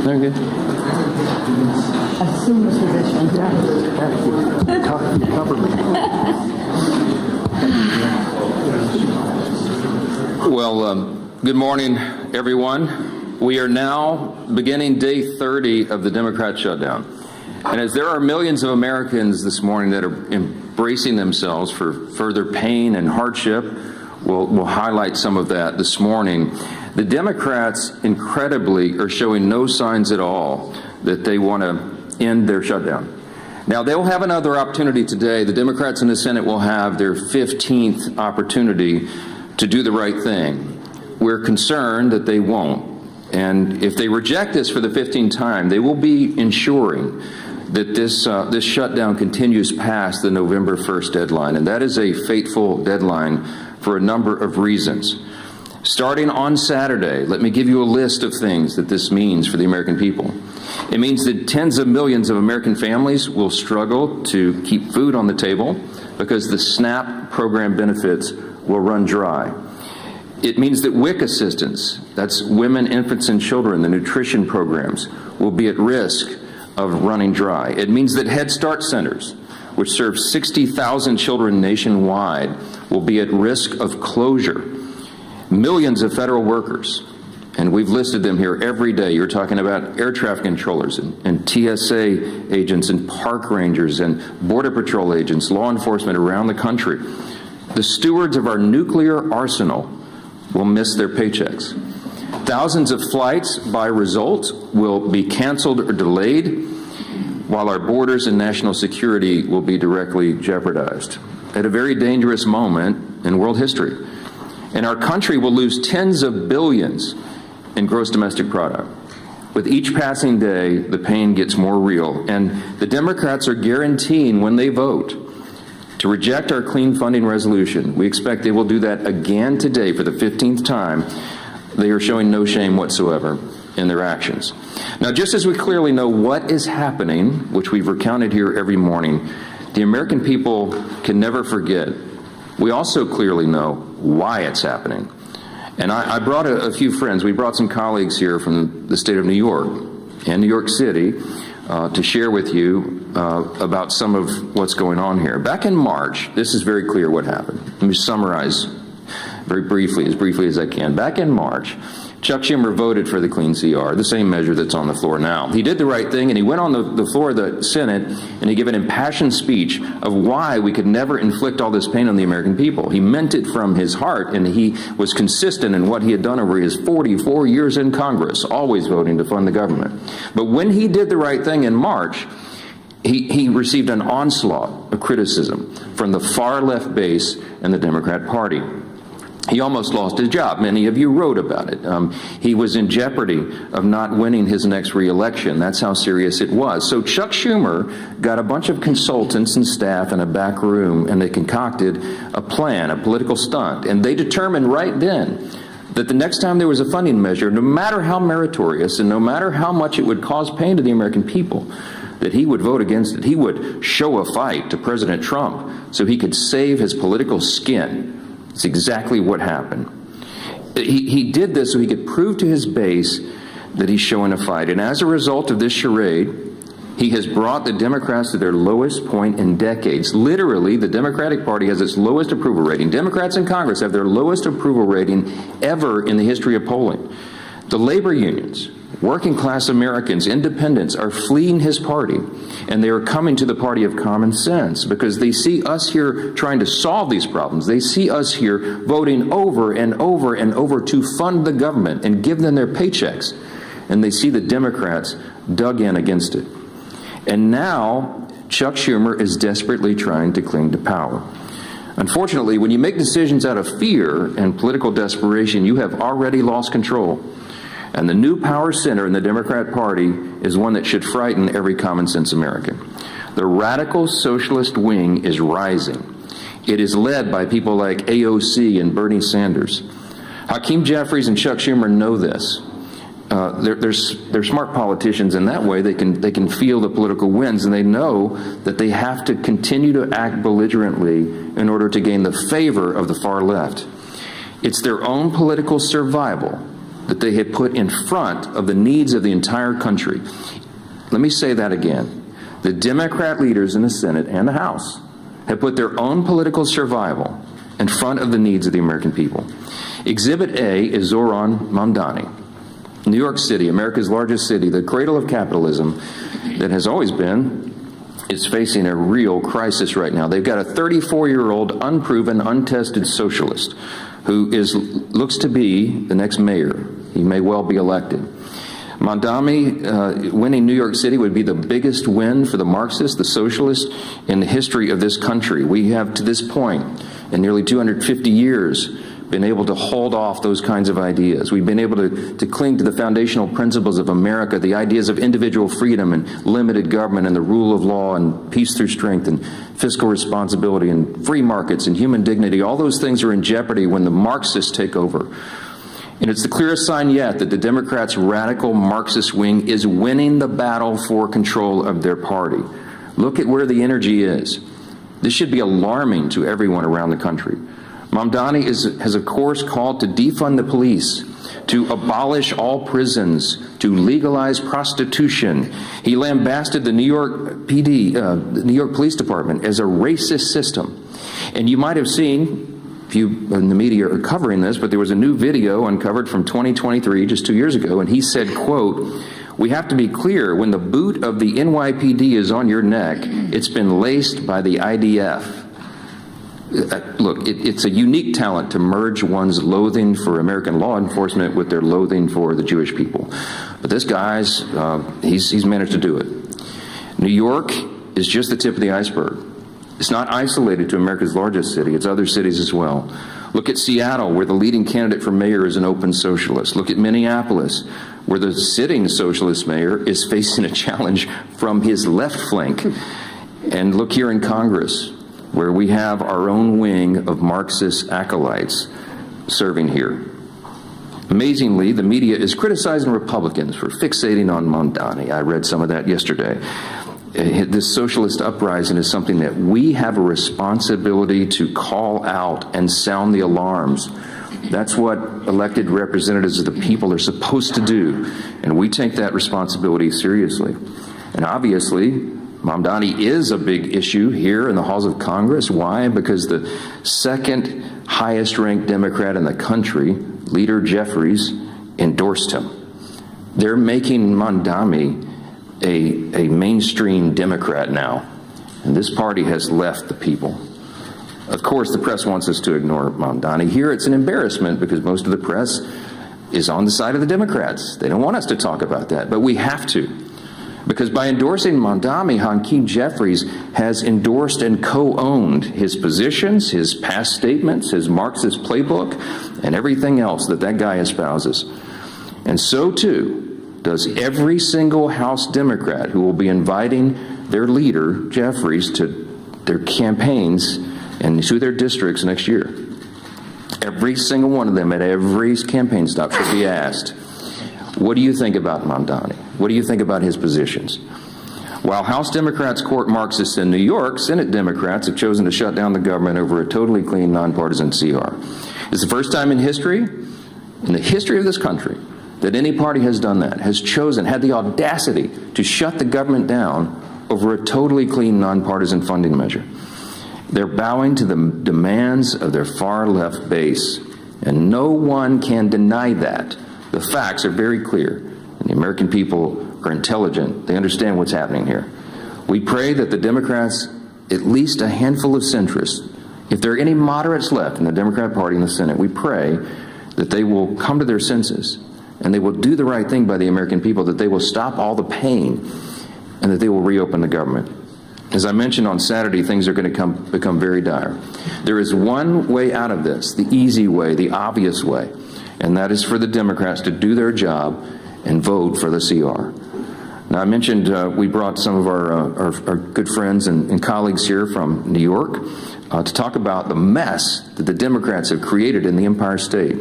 Okay. Assume the position. Well, good morning, everyone. We are now beginning day 30 of the Democrat shutdown. And as there are millions of Americans this morning that are embracing themselves for further pain and hardship, we'll highlight some of that this morning. The Democrats, incredibly, are showing no signs at all that they want to end their shutdown. Now, they'll have another opportunity today. The Democrats in the Senate will have their 15th opportunity to do the right thing. We're concerned that they won't. And if they reject this for the 15th time, they will be ensuring that this shutdown continues past the November 1st deadline. And that is a fateful deadline for a number of reasons. Starting on Saturday, let me give you a list of things that this means for the American people. It means that tens of millions of American families will struggle to keep food on the table because the SNAP program benefits will run dry. It means that WIC assistance, that's women, infants, and children, the nutrition programs, will be at risk of running dry. It means that Head Start centers, which serve 60,000 children nationwide, will be at risk of closure. Millions of federal workers, and we've listed them here every day. You're talking about air traffic controllers and TSA agents and park rangers and Border Patrol agents, law enforcement around the country. The stewards of our nuclear arsenal will miss their paychecks. Thousands of flights, by result, will be canceled or delayed, while our borders and national security will be directly jeopardized at a very dangerous moment in world history. And our country will lose tens of billions in gross domestic product. With each passing day, the pain gets more real. And the Democrats are guaranteeing when they vote to reject our clean funding resolution. We expect they will do that again today for the 15th time. They are showing no shame whatsoever in their actions. Now, just as we clearly know what is happening, which we've recounted here every morning, the American people can never forget. We also clearly know why it's happening. And I brought a few friends. We brought some colleagues here from the state of New York and New York City to share with you about some of what's going on here. Back in March, this is very clear what happened. Let me summarize very briefly as I can. Back in March, Chuck Schumer voted for the clean CR, the same measure that's on the floor now. He did the right thing, and he went on the floor of the Senate, and he gave an impassioned speech of why we could never inflict all this pain on the American people. He meant it from his heart, and he was consistent in what he had done over his 44 years in Congress, always voting to fund the government. But when he did the right thing in March, he received an onslaught of criticism from the far left base and the Democrat Party. He almost lost his job. Many of you wrote about it. He was in jeopardy of not winning his next re-election. That's how serious it was. So Chuck Schumer got a bunch of consultants and staff in a back room, and they concocted a plan, a political stunt. And they determined right then that the next time there was a funding measure, no matter how meritorious and no matter how much it would cause pain to the American people, that he would vote against it. He would show a fight to President Trump so he could save his political skin. It's exactly what happened. He did this so he could prove to his base that he's showing a fight. And as a result of this charade, he has brought the Democrats to their lowest point in decades. Literally, the Democratic Party has its lowest approval rating. Democrats in Congress have their lowest approval rating ever in the history of polling. The labor unions, working class Americans, independents are fleeing his party, and they are coming to the party of common sense because they see us here trying to solve these problems. They see us here voting over and over and over to fund the government and give them their paychecks, and they see the Democrats dug in against it. And now Chuck Schumer is desperately trying to cling to power. Unfortunately, when you make decisions out of fear and political desperation, you have already lost control. And the new power center in the Democrat Party is one that should frighten every common sense American. The radical socialist wing is rising. It is led by people like AOC and Bernie Sanders. Hakeem Jeffries and Chuck Schumer know this. They're smart politicians in that way. They can feel the political winds, and they know that they have to continue to act belligerently in order to gain the favor of the far left. It's their own political survival that they had put in front of the needs of the entire country. Let me say that again. The Democrat leaders in the Senate and the House have put their own political survival in front of the needs of the American people. Exhibit A is Zohran Mamdani. New York City, America's largest city, the cradle of capitalism that has always been, is facing a real crisis right now. They've got a 34-year-old, unproven, untested socialist who looks to be the next mayor. He may well be elected. Mamdani winning New York City would be the biggest win for the Marxists, the socialists, in the history of this country. We have, to this point, in nearly 250 years, been able to hold off those kinds of ideas. We've been able to cling to the foundational principles of America, the ideas of individual freedom and limited government and the rule of law and peace through strength and fiscal responsibility and free markets and human dignity. All those things are in jeopardy when the Marxists take over. And it's the clearest sign yet that the Democrats' radical Marxist wing is winning the battle for control of their party. Look at where the energy is. This should be alarming to everyone around the country. Mamdani has, of course, called to defund the police, to abolish all prisons, to legalize prostitution. He lambasted the New York PD, the New York Police Department, as a racist system. And you might have seen, if you in the media are covering this, but there was a new video uncovered from 2023, just 2 years ago, and he said, quote, "We have to be clear, when the boot of the NYPD is on your neck, it's been laced by the IDF. Look, it's a unique talent to merge one's loathing for American law enforcement with their loathing for the Jewish people. But this guy's, he's managed to do it. New York is just the tip of the iceberg. It's not isolated to America's largest city. It's other cities as well. Look at Seattle, where the leading candidate for mayor is an open socialist. Look at Minneapolis, where the sitting socialist mayor is facing a challenge from his left flank. And look here in Congress, where we have our own wing of Marxist acolytes serving here. Amazingly, the media is criticizing Republicans for fixating on Mamdani. I read some of that yesterday. This socialist uprising is something that we have a responsibility to call out and sound the alarms. That's what elected representatives of the people are supposed to do, and we take that responsibility seriously. And obviously, Mamdani is a big issue here in the halls of Congress. Why? Because the second highest ranked Democrat in the country, Leader Jeffries, endorsed him. They're making Mamdani a mainstream Democrat now, and this party has left the people. Of course, the press wants us to ignore Mamdani. Here it's an embarrassment because most of the press is on the side of the Democrats. They don't want us to talk about that, but we have to. Because by endorsing Mamdani, Hakeem Jeffries has endorsed and co-owned his positions, his past statements, his Marxist playbook, and everything else that that guy espouses. And so, too, does every single House Democrat who will be inviting their leader, Jeffries, to their campaigns and to their districts next year. Every single one of them at every campaign stop should be asked, what do you think about Mamdani? What do you think about his positions? While House Democrats court Marxists in New York, Senate Democrats have chosen to shut down the government over a totally clean, nonpartisan CR. It's the first time in history, in the history of this country, that any party has done that, has chosen, had the audacity to shut the government down over a totally clean, nonpartisan funding measure. They're bowing to the demands of their far-left base, and no one can deny that. The facts are very clear, and the American people are intelligent. They understand what's happening here. We pray that the Democrats, at least a handful of centrists, if there are any moderates left in the Democrat Party in the Senate, we pray that they will come to their senses and they will do the right thing by the American people, that they will stop all the pain, and that they will reopen the government. As I mentioned on Saturday, things are going to become very dire. There is one way out of this, the easy way, the obvious way, and that is for the Democrats to do their job and vote for the CR. Now, I mentioned we brought some of our good friends and colleagues here from New York to talk about the mess that the Democrats have created in the Empire State.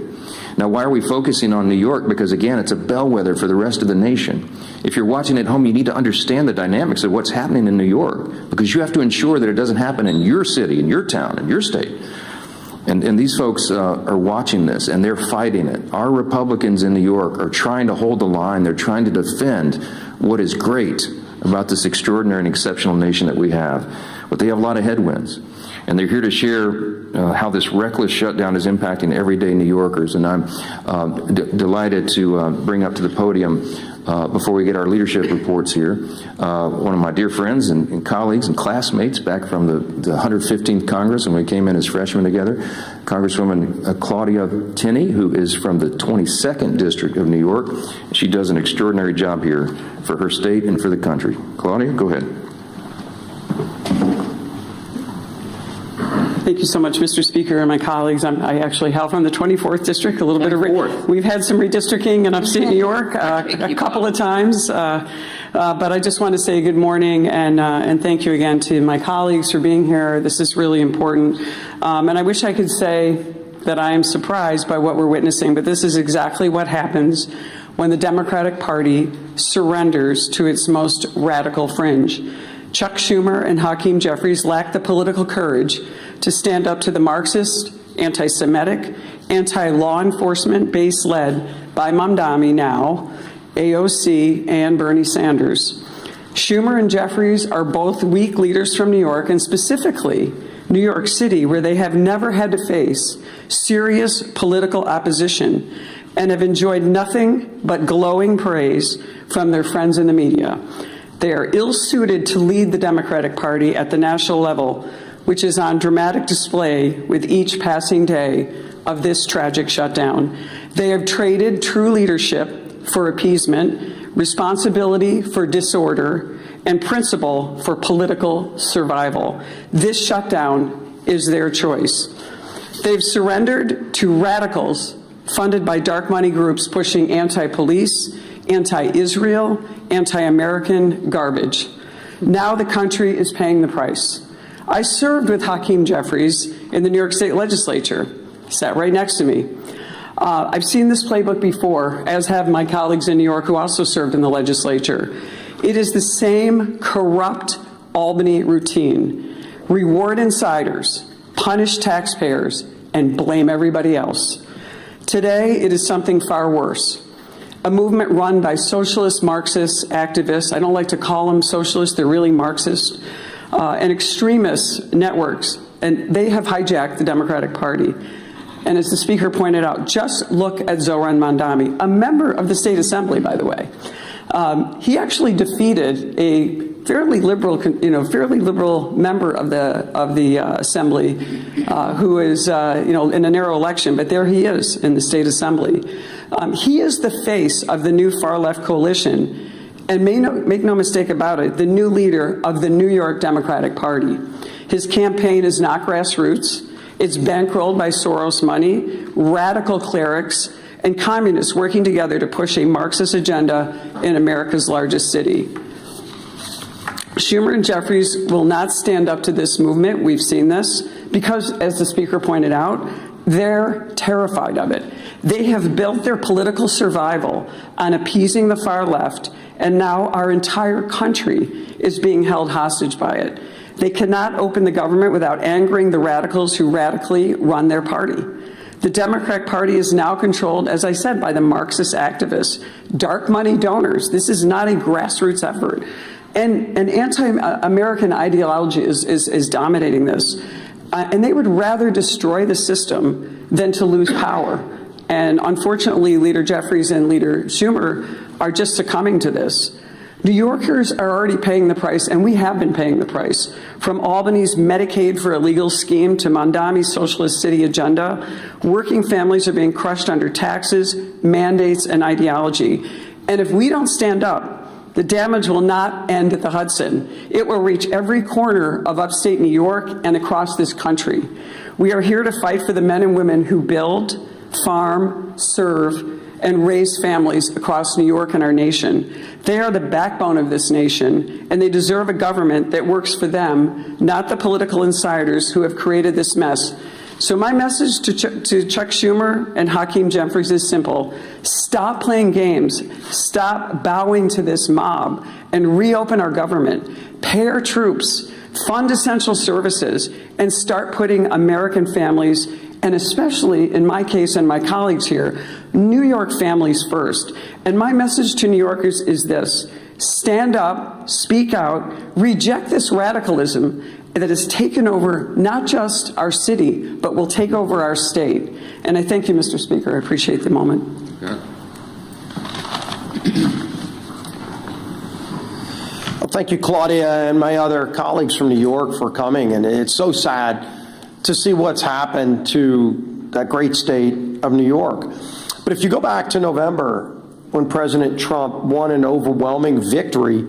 Now, why are we focusing on New York? Because, again, it's a bellwether for the rest of the nation. If you're watching at home, you need to understand the dynamics of what's happening in New York, because you have to ensure that it doesn't happen in your city, in your town, in your state. And these folks are watching this, and they're fighting it. Our Republicans in New York are trying to hold the line. They're trying to defend what is great about this extraordinary and exceptional nation that we have. But they have a lot of headwinds. And they're here to share how this reckless shutdown is impacting everyday New Yorkers. And I'm delighted to bring up to the podium, before we get our leadership reports here, one of my dear friends and colleagues and classmates back from the 115th Congress when we came in as freshmen together, Congresswoman Claudia Tenney, who is from the 22nd District of New York. She does an extraordinary job here for her state and for the country. Claudia, go ahead. Thank you so much, Mr. Speaker, and my colleagues. I actually hail from the 24th District, a little bit of we've had some redistricting in upstate New York a couple of times, but I just want to say good morning and thank you again to my colleagues for being here. This is really important, and I wish I could say that I am surprised by what we're witnessing, but this is exactly what happens when the Democratic Party surrenders to its most radical fringe. Chuck Schumer and Hakeem Jeffries lack the political courage to stand up to the Marxist, anti-Semitic, anti-law enforcement base led by Mamdani now, AOC, and Bernie Sanders. Schumer and Jeffries are both weak leaders from New York, and specifically New York City, where they have never had to face serious political opposition and have enjoyed nothing but glowing praise from their friends in the media. They are ill-suited to lead the Democratic Party at the national level, which is on dramatic display with each passing day of this tragic shutdown. They have traded true leadership for appeasement, responsibility for disorder, and principle for political survival. This shutdown is their choice. They've surrendered to radicals funded by dark money groups pushing anti-police, anti-Israel, anti-American garbage. Now the country is paying the price. I served with Hakeem Jeffries in the New York State Legislature. He sat right next to me. I've seen this playbook before, as have my colleagues in New York who also served in the legislature. It is the same corrupt Albany routine. Reward insiders, punish taxpayers, and blame everybody else. Today, it is something far worse. A movement run by socialist Marxist activists. I don't like to call them socialists, they're really Marxist, and extremist networks, and they have hijacked the Democratic Party. And as the Speaker pointed out, just look at Zohran Mamdani, a member of the State Assembly, by the way. He actually defeated a fairly liberal member of the Assembly, who is, in a narrow election, but there he is in the State Assembly. He is the face of the new far-left coalition, and make no mistake about it, the new leader of the New York Democratic Party. His campaign is not grassroots. It's bankrolled by Soros money, radical clerics, and communists working together to push a Marxist agenda in America's largest city. Schumer and Jeffries will not stand up to this movement. We've seen this because, as the Speaker pointed out, they're terrified of it. They have built their political survival on appeasing the far left, and now our entire country is being held hostage by it. They cannot open the government without angering the radicals who radically run their party. The Democratic Party is now controlled, as I said, by the Marxist activists, dark money donors. This is not a grassroots effort. And an anti-American ideology is dominating this. And they would rather destroy the system than to lose power. And unfortunately, Leader Jeffries and Leader Schumer are just succumbing to this. New Yorkers are already paying the price, and we have been paying the price. From Albany's Medicaid for Illegal scheme to Mamdani's socialist city agenda, working families are being crushed under taxes, mandates, and ideology. And if we don't stand up, the damage will not end at the Hudson. It will reach every corner of upstate New York and across this country. We are here to fight for the men and women who build, farm, serve, and raise families across New York and our nation. They are the backbone of this nation, and they deserve a government that works for them, not the political insiders who have created this mess. So my message to Chuck Schumer and Hakeem Jeffries is simple. Stop playing games. Stop bowing to this mob and reopen our government. Pay our troops, fund essential services, and start putting American families and especially in my case and my colleagues here, New York families first. And my message to New Yorkers is this: stand up, speak out, reject this radicalism that has taken over not just our city, but will take over our state. And I thank you, Mr. Speaker. I appreciate the moment. Okay. Well, thank you, Claudia, and my other colleagues from New York for coming. And it's so sad to see what's happened to that great state of New York. But if you go back to November, when President Trump won an overwhelming victory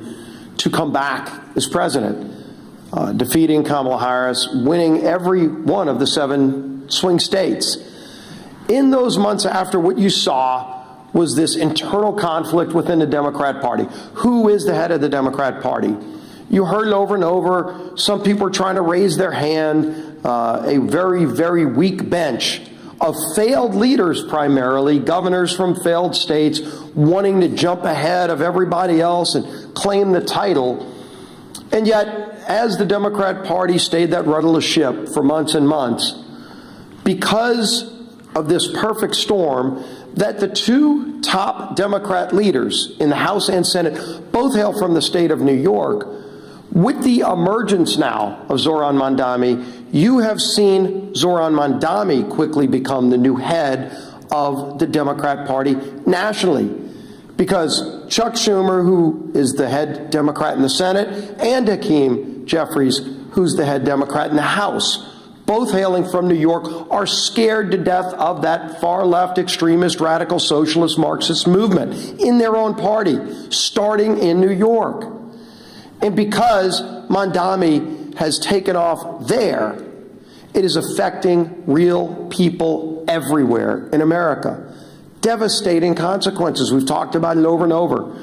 to come back as president, defeating Kamala Harris, winning every one of the 7 swing states. In those months after, what you saw was this internal conflict within the Democrat Party. Who is the head of the Democrat Party? You heard it over and over. Some people are trying to raise their hand. A very, very weak bench of failed leaders, primarily governors from failed states, wanting to jump ahead of everybody else and claim the title. And yet, as the Democrat Party stayed that rudderless ship for months and months, because of this perfect storm, that the 2 top Democrat leaders in the House and Senate both hail from the state of New York, with the emergence now of Zohran Mamdani, you have seen Zohran Mamdani quickly become the new head of the Democrat Party nationally. Because Chuck Schumer, who is the head Democrat in the Senate, and Hakeem Jeffries, who's the head Democrat in the House, both hailing from New York, are scared to death of that far-left extremist, radical, socialist, Marxist movement in their own party, starting in New York. And because Mamdani has taken off there, it is affecting real people everywhere in America. Devastating consequences. We've talked about it over and over.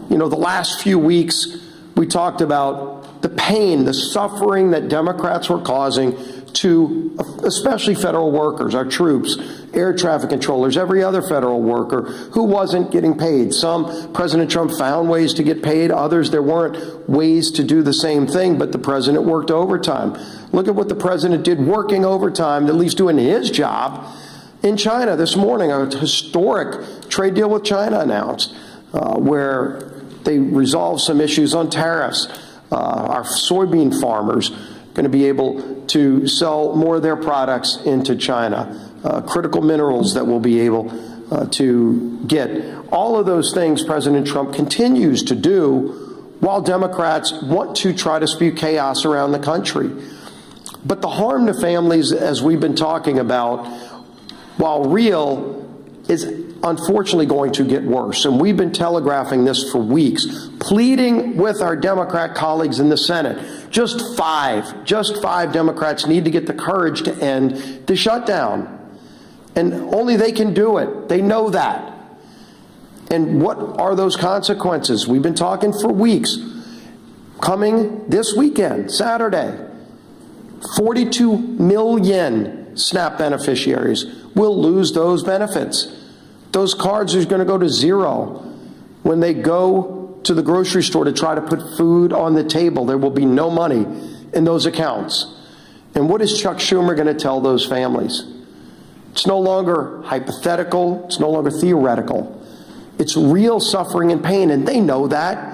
You know, the last few weeks, we talked about the pain, the suffering that Democrats were causing to especially federal workers, our troops, air traffic controllers, every other federal worker who wasn't getting paid. Some, President Trump found ways to get paid. Others, there weren't ways to do the same thing, but the president worked overtime. Look at what the president did working overtime, at least doing his job, in China this morning. A historic trade deal with China announced, where they resolved some issues on tariffs. Our soybean farmers going to be able to sell more of their products into China. Critical minerals that we'll be able to get. All of those things President Trump continues to do while Democrats want to try to spew chaos around the country. But the harm to families, as we've been talking about, while real, is unfortunately going to get worse. And we've been telegraphing this for weeks, pleading with our Democrat colleagues in the Senate. Just five Democrats need to get the courage to end the shutdown. And only they can do it. They know that. And what are those consequences? We've been talking for weeks. Coming this weekend, Saturday, 42 million SNAP beneficiaries will lose those benefits. Those cards are going to go to zero when they go to the grocery store to try to put food on the table. There will be no money in those accounts. And what is Chuck Schumer going to tell those families? It's no longer hypothetical. It's no longer theoretical. It's real suffering and pain, and they know that.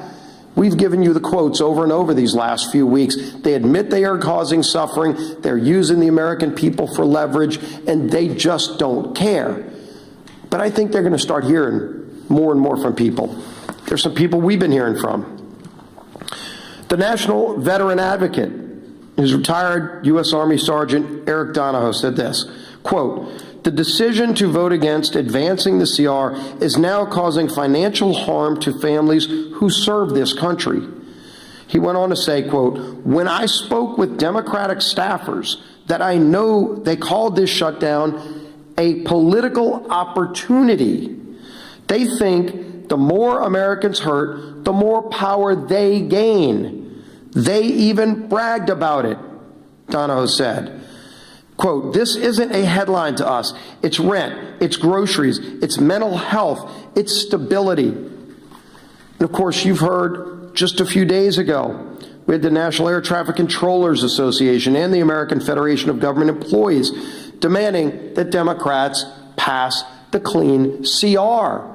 We've given you the quotes over and over these last few weeks. They admit they are causing suffering. They're using the American people for leverage, and they just don't care. But I think they're going to start hearing more and more from people. There's some people we've been hearing from. The National Veteran Advocate, his retired U.S. Army Sergeant Eric Donahoe, said this, quote, "The decision to vote against advancing the CR is now causing financial harm to families who serve this country." He went on to say, quote, "When I spoke with Democratic staffers that I know they called this shutdown a political opportunity. They think the more Americans hurt, the more power they gain. They even bragged about it," Donahoe said. Quote, "This isn't a headline to us. It's rent, it's groceries, it's mental health, it's stability." And of course, you've heard just a few days ago, we had the National Air Traffic Controllers Association and the American Federation of Government Employees demanding that Democrats pass the clean CR.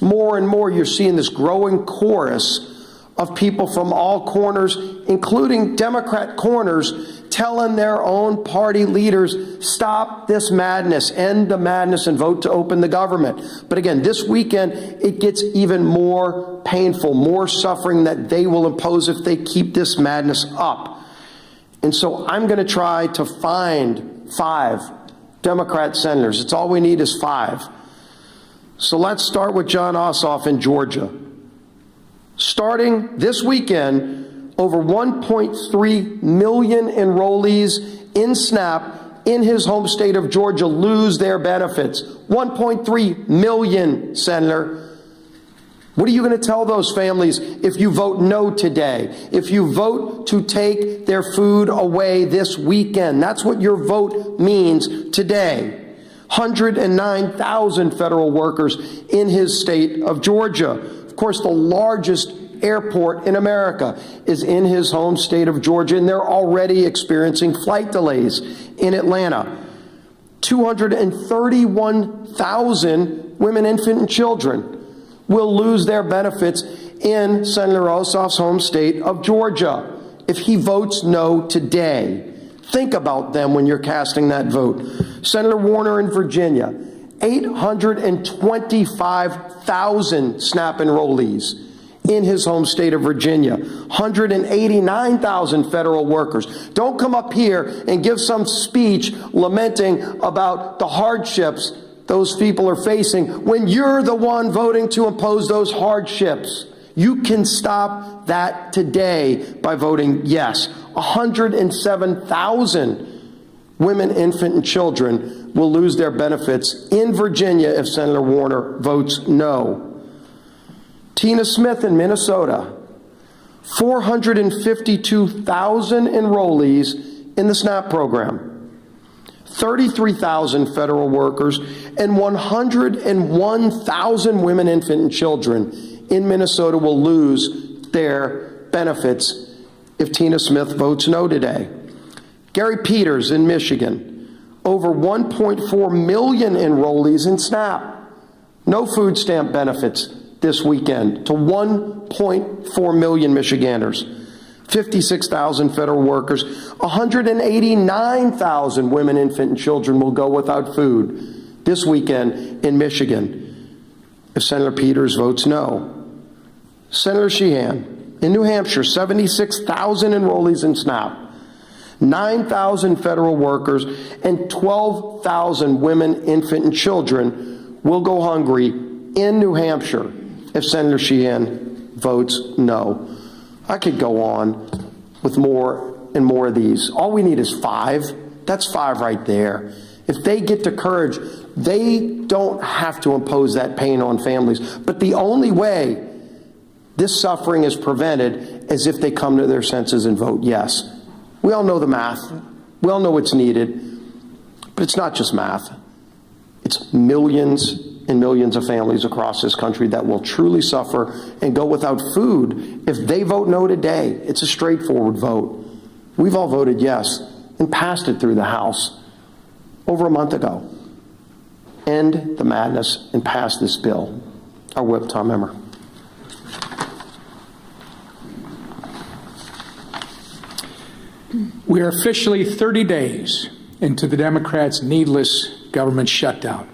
More and more, you're seeing this growing chorus of people from all corners, including Democrat corners, telling their own party leaders, stop this madness, end the madness, and vote to open the government. But again, this weekend, it gets even more painful, more suffering that they will impose if they keep this madness up. And so I'm going to try to find 5 Democrat senators. It's all we need is 5. So let's start with John Ossoff in Georgia. Starting this weekend, over 1.3 million enrollees in SNAP in his home state of Georgia lose their benefits. 1.3 million, Senator. What are you going to tell those families if you vote no today? If you vote to take their food away this weekend? That's what your vote means today. 109,000 federal workers in his state of Georgia. Of course, the largest airport in America is in his home state of Georgia, and they're already experiencing flight delays in Atlanta. 231,000 women, infant, and children will lose their benefits in Senator Ossoff's home state of Georgia if he votes no today. Think about them when you're casting that vote. Senator Warner in Virginia, 825,000 SNAP enrollees in his home state of Virginia, 189,000 federal workers. Don't come up here and give some speech lamenting about the hardships those people are facing when you're the one voting to impose those hardships. You can stop that today by voting yes. 107,000 women, infant, and children will lose their benefits in Virginia if Senator Warner votes no. Tina Smith in Minnesota, 452,000 enrollees in the SNAP program, 33,000 federal workers, and 101,000 women, infant, and children in Minnesota will lose their benefits if Tina Smith votes no today. Gary Peters in Michigan, over 1.4 million enrollees in SNAP. No food stamp benefits this weekend to 1.4 million Michiganders. 56,000 federal workers, 189,000 women, infant, and children will go without food this weekend in Michigan if Senator Peters votes no. Senator Sheehan in New Hampshire, 76,000 enrollees in SNAP, 9,000 federal workers, and 12,000 women, infant, and children will go hungry in New Hampshire if Senator Sheehan votes no. I could go on with more and more of these. All we need is 5. That's 5 right there. If they get the courage, they don't have to impose that pain on families. But the only way this suffering is prevented is if they come to their senses and vote yes. We all know the math. We all know what's needed. But it's not just math. It's millions and millions of families across this country that will truly suffer and go without food if they vote no today. It's a straightforward vote. We've all voted yes and passed it through the House over a month ago. End the madness and pass this bill. Our whip, Tom Emmer. We are officially 30 days into the Democrats' needless government shutdown.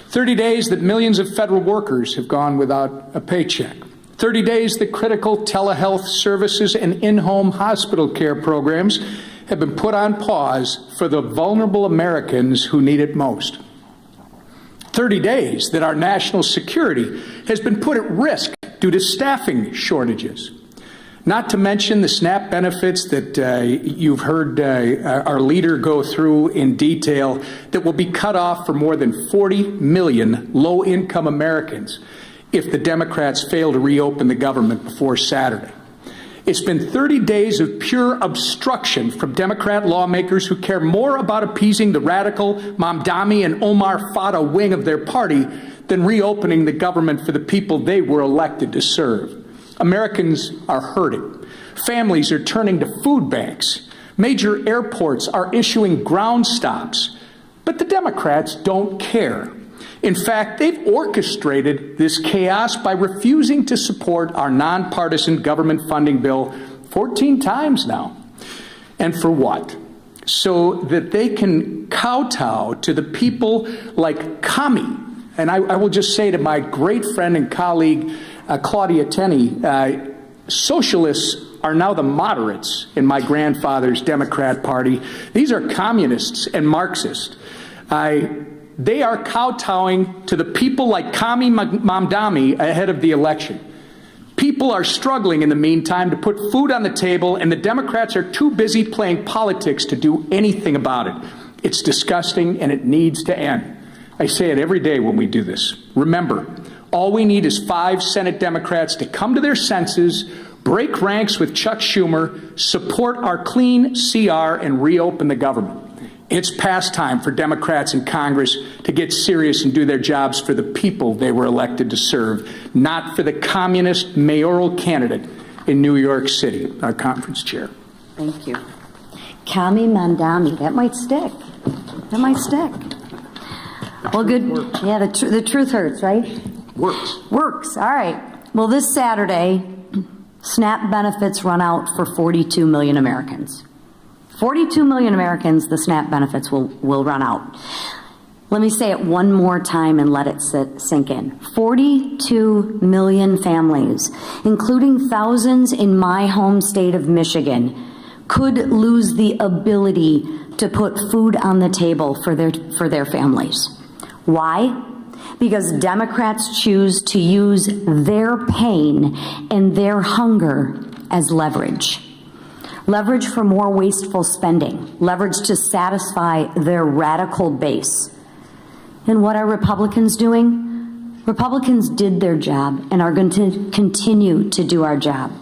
30 days that millions of federal workers have gone without a paycheck. 30 days that critical telehealth services and in-home hospital care programs have been put on pause for the vulnerable Americans who need it most. 30 days that our national security has been put at risk due to staffing shortages. Not to mention the SNAP benefits that you've heard our leader go through in detail that will be cut off for more than 40 million low-income Americans if the Democrats fail to reopen the government before Saturday. It's been 30 days of pure obstruction from Democrat lawmakers who care more about appeasing the radical Mamdani and Omar Fata wing of their party than reopening the government for the people they were elected to serve. Americans are hurting. Families are turning to food banks. Major airports are issuing ground stops. But the Democrats don't care. In fact, they've orchestrated this chaos by refusing to support our nonpartisan government funding bill 14 times now. And for what? So that they can kowtow to the people like Kami. And I will just say to my great friend and colleague, Claudia Tenney, socialists are now the moderates in my grandfather's Democrat Party. These are communists and Marxists. They are kowtowing to the people like Kami Mamdani ahead of the election. People are struggling in the meantime to put food on the table, and the Democrats are too busy playing politics to do anything about it. It's disgusting, and it needs to end. I say it every day when we do this. Remember, all we need is 5 Senate Democrats to come to their senses, break ranks with Chuck Schumer, support our clean CR, and reopen the government. It's past time for Democrats in Congress to get serious and do their jobs for the people they were elected to serve, not for the communist mayoral candidate in New York City. Our conference chair. Thank you. Kami Mamdani, that might stick. That might stick. Well, good. Yeah, the truth hurts, right? Works. All right. Well, this Saturday, SNAP benefits run out for 42 million Americans. 42 million Americans, the SNAP benefits will run out. Let me say it one more time and let it sink in. 42 million families, including thousands in my home state of Michigan, could lose the ability to put food on the table for their families. Why? Because Democrats choose to use their pain and their hunger as leverage. Leverage for more wasteful spending, leverage to satisfy their radical base. And what are Republicans doing? Republicans did their job and are going to continue to do our job.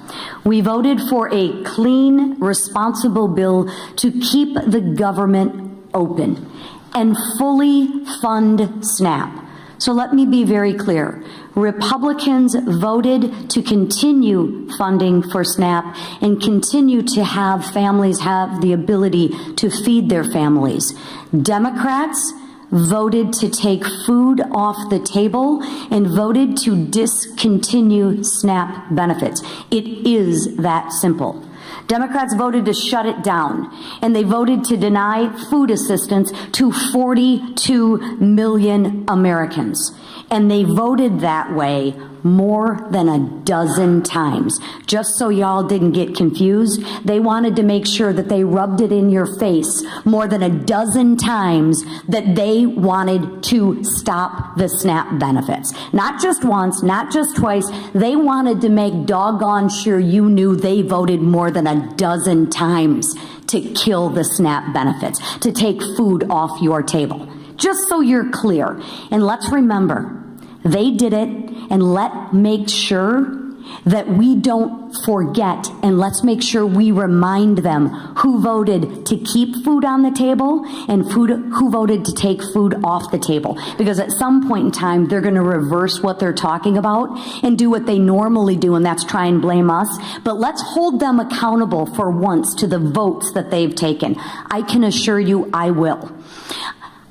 We voted for a clean, responsible bill to keep the government open and fully fund SNAP. So let me be very clear. Republicans voted to continue funding for SNAP and continue to have families have the ability to feed their families. Democrats voted to take food off the table and voted to discontinue SNAP benefits. It is that simple. Democrats voted to shut it down, and they voted to deny food assistance to 42 million Americans. And they voted that way more than a dozen times. Just so y'all didn't get confused, they wanted to make sure that they rubbed it in your face more than a dozen times that they wanted to stop the SNAP benefits. Not just once, not just twice. They wanted to make doggone sure you knew they voted more than a dozen times to kill the SNAP benefits, to take food off your table. Just so you're clear. And let's remember, they did it, and let's make sure that we don't forget, and let's make sure we remind them who voted to keep food on the table and who voted to take food off the table. Because at some point in time, they're going to reverse what they're talking about and do what they normally do, and that's try and blame us. But let's hold them accountable for once to the votes that they've taken. I can assure you I will.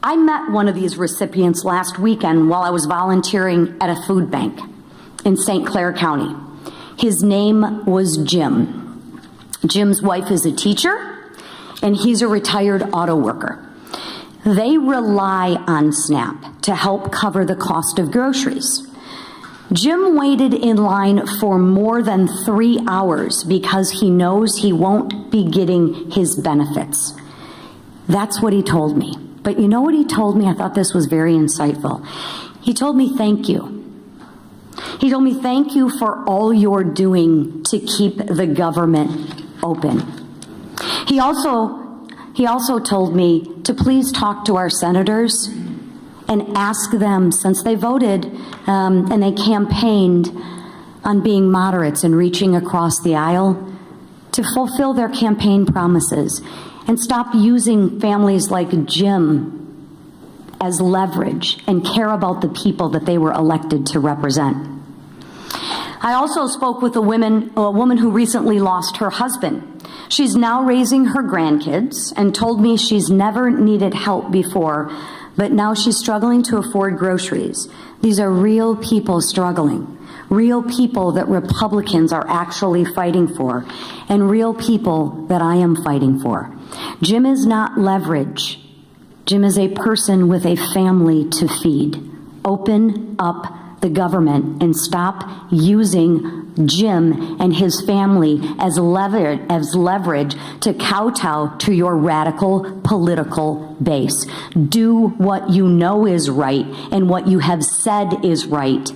I met one of these recipients last weekend while I was volunteering at a food bank in St. Clair County. His name was Jim. Jim's wife is a teacher, and he's a retired auto worker. They rely on SNAP to help cover the cost of groceries. Jim waited in line for more than 3 hours because he knows he won't be getting his benefits. That's what he told me. But you know what he told me? I thought this was very insightful. He told me, thank you. He told me, thank you for all you're doing to keep the government open. He also told me to please talk to our senators and ask them, since they voted and they campaigned on being moderates and reaching across the aisle, to fulfill their campaign promises and stop using families like Jim as leverage and care about the people that they were elected to represent. I also spoke with a woman who recently lost her husband She's now raising her grandkids and told me she's never needed help before, but now she's struggling to afford groceries. These are real people struggling, real people that Republicans are actually fighting for, and real people that I am fighting for. Jim is not leverage. Jim is a person with a family to feed. Open up the government and stop using Jim and his family as leverage to kowtow to your radical political base. Do what you know is right and what you have said is right,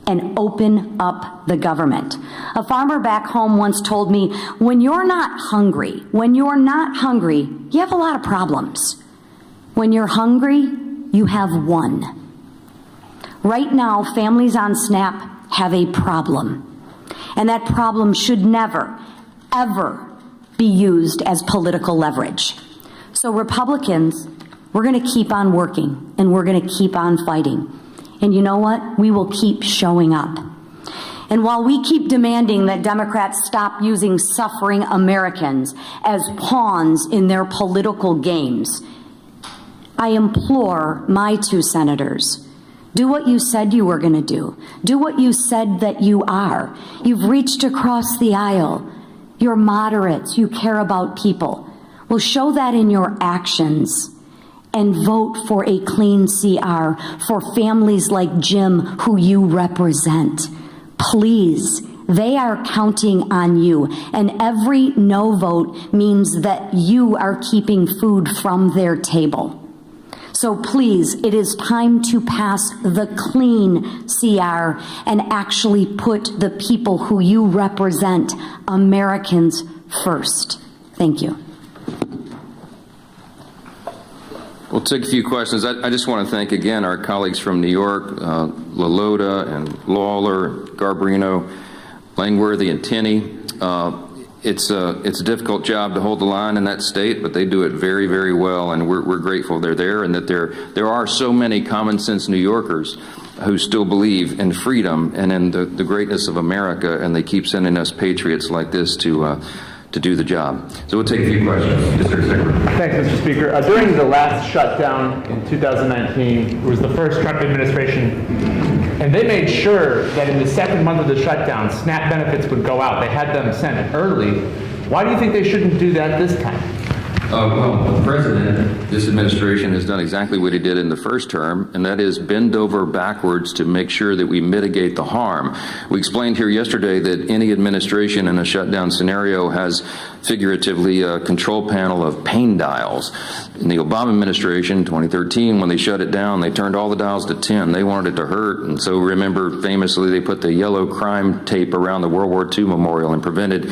and open up the government. A farmer back home once told me, when you're not hungry, you have a lot of problems. When you're hungry, you have one. Right now, families on SNAP have a problem. And that problem should never, ever be used as political leverage. So Republicans, we're going to keep on working and we're going to keep on fighting. And you know what? We will keep showing up. And while we keep demanding that Democrats stop using suffering Americans as pawns in their political games, I implore my two senators, do what you said you were going to do. Do what you said that you are. You've reached across the aisle. You're moderates. You care about people. Well, show that in your actions and vote for a clean CR for families like Jim who you represent. Please, they are counting on you. And every no vote means that you are keeping food from their table. So please, it is time to pass the clean CR and actually put the people who you represent, Americans, first. Thank you. We'll take a few questions. I just want to thank again our colleagues from New York, LaLota and Lawler, Garbarino, Langworthy and Tenney. It's a difficult job to hold the line in that state, but they do it very, very well, and we're grateful they're there, and that there are so many common sense New Yorkers who still believe in freedom and in the greatness of America, and they keep sending us patriots like this to do the job. So we'll take a few questions. District Secretary. Thanks, Mr. Speaker. During the last shutdown in 2019, it was the first Trump administration, and they made sure that in the second month of the shutdown, SNAP benefits would go out. They had them sent early. Why do you think they shouldn't do that this time? Well, the president, this administration has done exactly what he did in the first term, and that is bend over backwards to make sure that we mitigate the harm. We explained here yesterday that any administration in a shutdown scenario has figuratively a control panel of pain dials. In the Obama administration, 2013, when they shut it down, they turned all the dials to 10. They wanted it to hurt, and so remember famously they put the yellow crime tape around the World War II memorial and prevented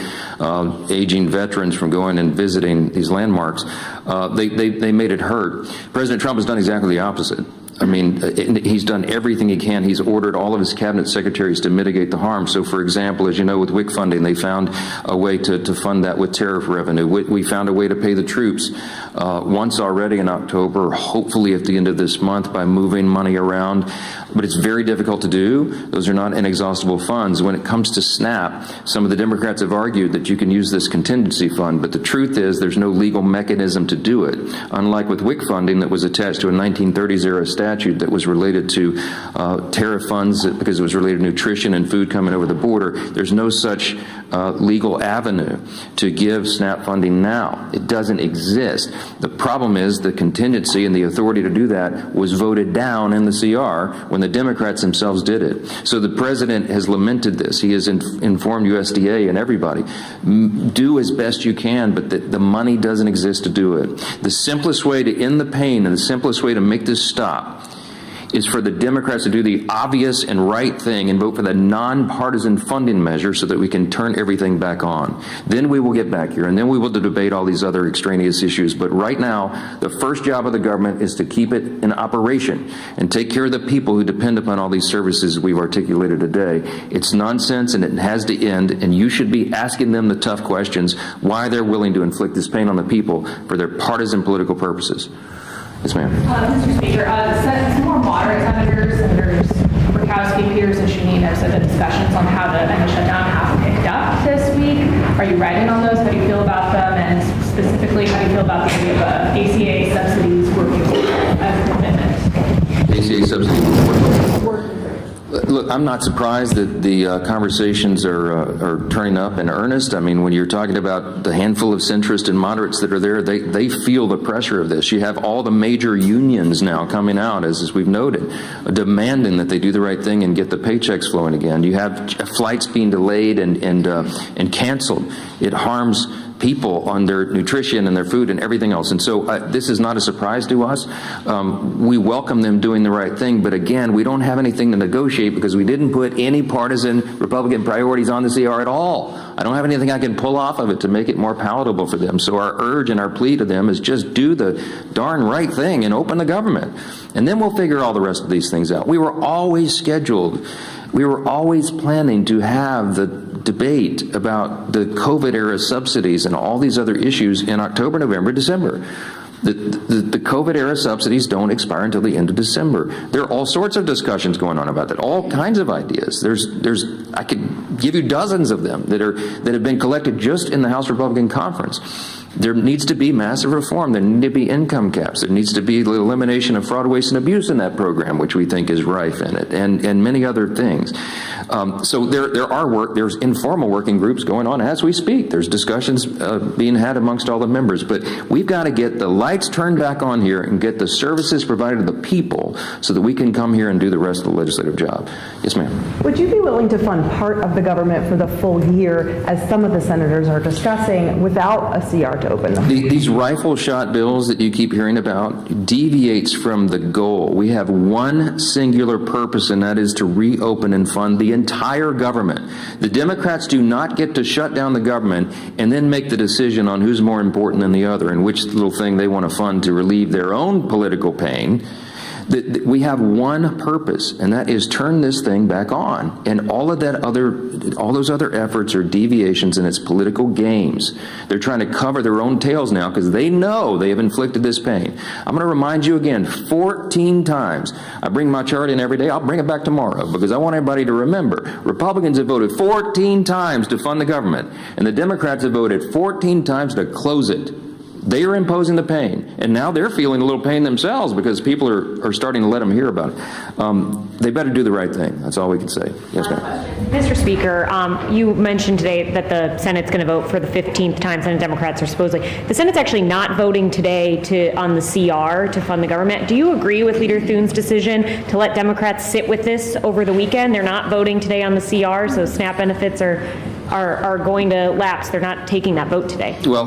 aging veterans from going and visiting these landmarks. They made it hurt. President Trump has done exactly the opposite. I mean, he's done everything he can. He's ordered all of his cabinet secretaries to mitigate the harm. So, for example, as you know, with WIC funding, they found a way to fund that with tariff revenue. We found a way to pay the troops once already in October, hopefully at the end of this month by moving money around. But it's very difficult to do. Those are not inexhaustible funds. When it comes to SNAP, some of the Democrats have argued that you can use this contingency fund, but the truth is there's no legal mechanism to do it. Unlike with WIC funding that was attached to a 1930s era statute that was related to tariff funds because it was related to nutrition and food coming over the border, there's no such legal avenue to give SNAP funding now. It doesn't exist. The problem is the contingency and the authority to do that was voted down in the CR when the Democrats themselves did it. So the president has lamented this. He has informed USDA and everybody. Do as best you can, but the money doesn't exist to do it. The simplest way to end the pain and the simplest way to make this stop is for the Democrats to do the obvious and right thing and vote for the nonpartisan funding measure so that we can turn everything back on. Then we will get back here, and then we will debate all these other extraneous issues. But right now, the first job of the government is to keep it in operation and take care of the people who depend upon all these services we've articulated today. It's nonsense, and it has to end, and you should be asking them the tough questions, why they're willing to inflict this pain on the people for their partisan political purposes. Yes, ma'am. Mr. Speaker, some more moderate Senators Murkowski, Peters, and Shaheen have said that discussions on how to end the shutdown have picked up this week. Are you writing on those? How do you feel about Look, I'm not surprised that the conversations are turning up in earnest. I mean, when you're talking about the handful of centrists and moderates that are there, they feel the pressure of this. You have all the major unions now coming out, as we've noted, demanding that they do the right thing and get the paychecks flowing again. You have flights being delayed and canceled. It harms people on their nutrition and their food and everything else. And so this is not a surprise to us. We welcome them doing the right thing, but again, we don't have anything to negotiate because we didn't put any partisan Republican priorities on the CR at all. I don't have anything I can pull off of it to make it more palatable for them. So our urge and our plea to them is just do the darn right thing and open the government. And then we'll figure all the rest of these things out. We were always scheduled. We were always planning to have the debate about the COVID-era subsidies and all these other issues in October, November, December. The COVID-era subsidies don't expire until the end of December. There are all sorts of discussions going on about that, all kinds of ideas. I could give you dozens of them that have been collected just in the House Republican Conference. There needs to be massive reform. There need to be income caps. There needs to be the elimination of fraud, waste, and abuse in that program, which we think is rife in it, and many other things. So there's informal working groups going on as we speak. There's discussions being had amongst all the members. But we've got to get the lights turned back on here and get the services provided to the people so that we can come here and do the rest of the legislative job. Yes, ma'am. Would you be willing to fund part of the government for the full year, as some of the senators are discussing, without a CR to open them? These rifle shot bills that you keep hearing about deviates from the goal. We have one singular purpose, and that is to reopen and fund the entire government. The Democrats do not get to shut down the government and then make the decision on who's more important than the other and which little thing they want to fund to relieve their own political pain. We have one purpose, and that is turn this thing back on. And all those other efforts are deviations in its political games. They're trying to cover their own tails now because they know they have inflicted this pain. I'm going to remind you again 14 times. I bring my chart in every day. I'll bring it back tomorrow because I want everybody to remember. Republicans have voted 14 times to fund the government, and the Democrats have voted 14 times to close it. They are imposing the pain, and now they're feeling a little pain themselves because people are starting to let them hear about it. They better do the right thing. That's all we can say. Yes, ma'am. Mr. Speaker, you mentioned today that the Senate's going to vote for the 15th time. Senate Democrats are supposedly. The Senate's actually not voting today on the CR to fund the government. Do you agree with Leader Thune's decision to let Democrats sit with this over the weekend? They're not voting today on the CR, so SNAP benefits are going to lapse. They're not taking that vote today. Well,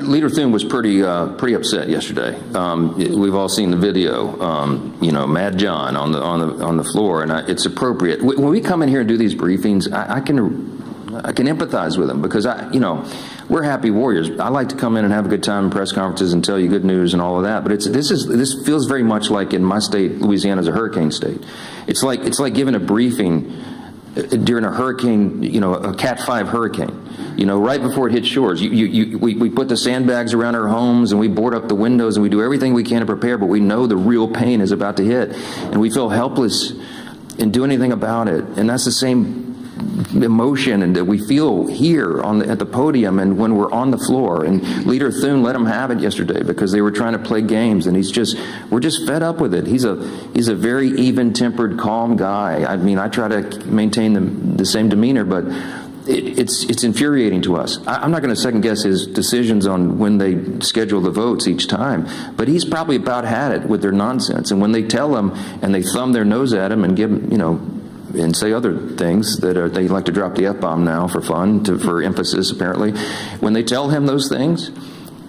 Leader Thune was pretty upset yesterday. We've all seen the video. Mad John on the floor, and it's appropriate. When we come in here and do these briefings, I can empathize with them because we're happy warriors. I like to come in and have a good time in press conferences and tell you good news and all of that. But this feels very much like in my state, Louisiana is a hurricane state. It's like giving a briefing during a hurricane, a Cat 5 hurricane, right before it hits shores. We put the sandbags around our homes and we board up the windows and we do everything we can to prepare, but we know the real pain is about to hit and we feel helpless and do anything about it. And that's the same emotion and that we feel here at the podium and when we're on the floor. And Leader Thune let them have it yesterday because they were trying to play games, and we're just fed up with it. He's a very even-tempered, calm guy. I mean, I try to maintain the same demeanor, but it's infuriating to us. I'm not going to second guess his decisions on when they schedule the votes each time, but he's probably about had it with their nonsense. And when they tell him and they thumb their nose at him and give him, and say other things that they like to drop the F-bomb now for fun, for emphasis apparently. When they tell him those things,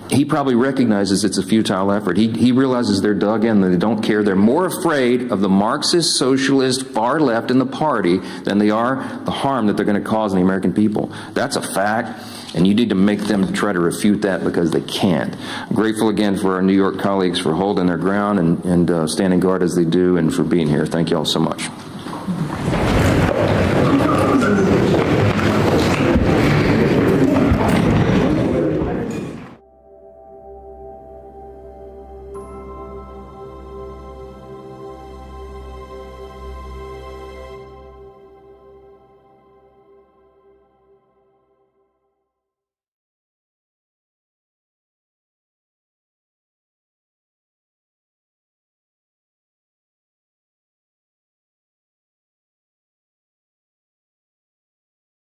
he probably recognizes it's a futile effort. He realizes they're dug in, that they don't care. They're more afraid of the Marxist, socialist, far left in the party than they are the harm that they're going to cause in the American people. That's a fact, and you need to make them try to refute that because they can't. I'm grateful again for our New York colleagues for holding their ground and standing guard as they do and for being here. Thank you all so much.